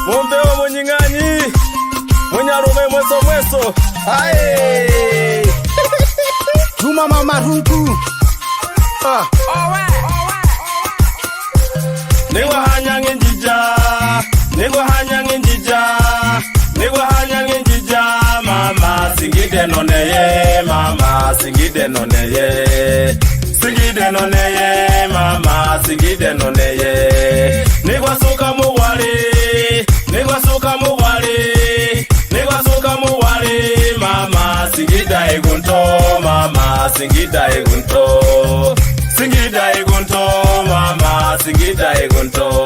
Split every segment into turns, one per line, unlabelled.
Mumbeo mwenying'anyi mwenyarume mweso mweso. Aye.
Juma mama rungu.
Niwa hanyang njija, niwa hanyang njija, niwa hanyang njija. Mama singide noneye, mama singide noneye, singide noneye, mama singide noneye. Niwa suka muwali, niwa suka muwali, niwa suka muwali. Mama singida egunto, mama singida egunto, singida egunto, mama singida egunto.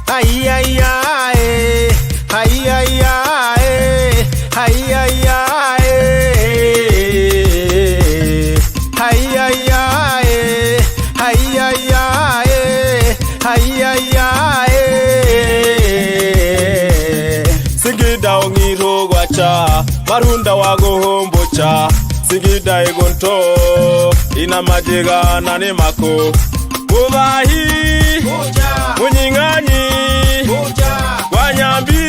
Ay ay ay, ay ay ay, ay ay ay, ay ay ay, ay ay ay, ay ay ay.
Singida ongiro gwacha, marunda wagohombocha. Singida egonto, ina majega nane mako. Kubahi, munying'anyi, Wanyambi,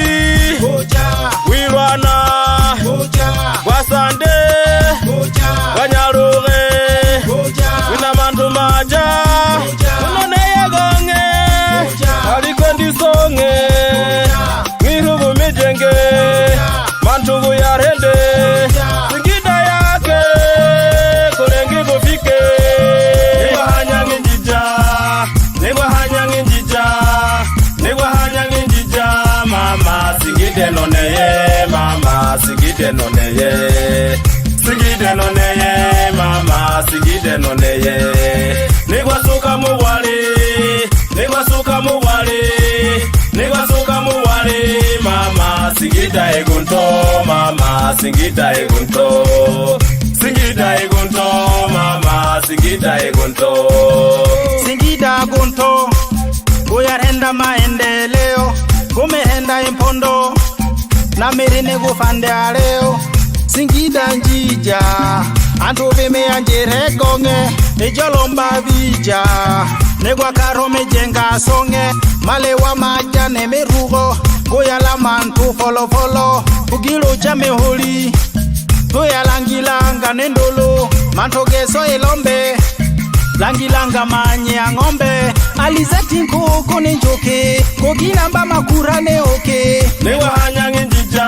Wirwana, Wasande, Wanyaruge, Winamantu maja, Unoneye gonge, Alikondi songe, Mirugu mijenge, Mantugu yarende, Singida yake, Kurengi kufike. Niwa hanyang njija, niwa hanyang njija, niwa hanyang njija. Mama singide noneye, mama singide noneye, singide noneye, mama singide noneye. Niwa suka muwali, niwa suka muwali, niwa suka muwali. Mama singida egunto, mama singida egunto, singida egunto, mama singida egunto.
Singida gunto, kuyarenda maendeleo, kumehenda impondo, na mirine gufande aleo. Singida njija, antu vime anjire gonge, ijolomba vija, negwa karo mejenga songe, malewa maja ne merugo, kuyala mantu folo folo, ugilo jame holi, kuyalangilanga nendolo, mantogeso elombe, langilanga manye ng'ombe, alizeti nkoko ni njoke, koginamba makura ne oke.
Niwa hanyang njija,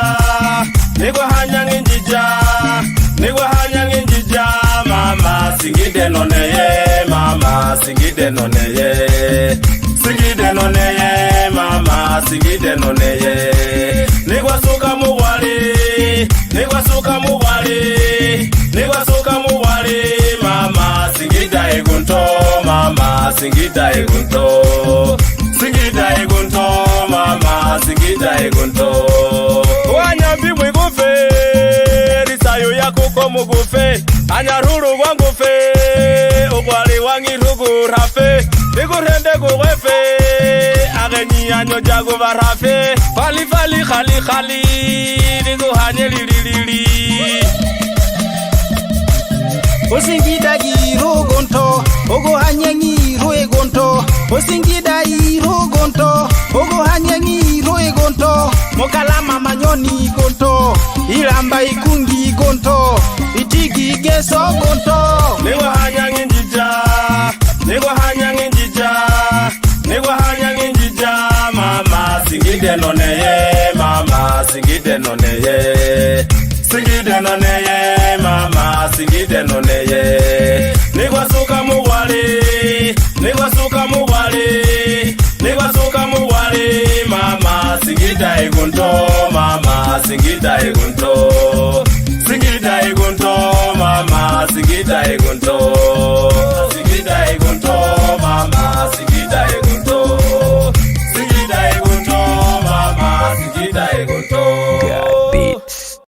niwa hanyang njija, niwa hanyang njija. Mama singide noneye, mama singide noneye, singide noneye, mama singide noneye. Niwa suka muwali, niwa suka muwali, niwa suka muwali. Mama singida egunto, mama singida egunto, singida egunto, mama singida egunto. Wanyambi mwigufe, risayo yako komu gufe, anyaruru wangufe, ugwali wangirugu rafe, igurende guwefe, agenyi anyo jagu varafe, fali fali khali khali, nigu hanye lili.
Osingida giro gonto, ogo hanyangi roe gonto. Osingida iro gonto, ogo hanyangi roe gonto. Mokalama manyoni gonto, ilamba ikungi gonto, itigi geso gonto.
Niwa hanyang njija, niwa hanyang njija, niwa hanyang njija. Mama singide noneye, mama singide noneye, singide noneye, mama singide noneye. Niwa suka muwali, niwa suka muwali, niwa suka muwali. Mama singida egunto, mama singida egunto, singida egunto, mama singida egunto.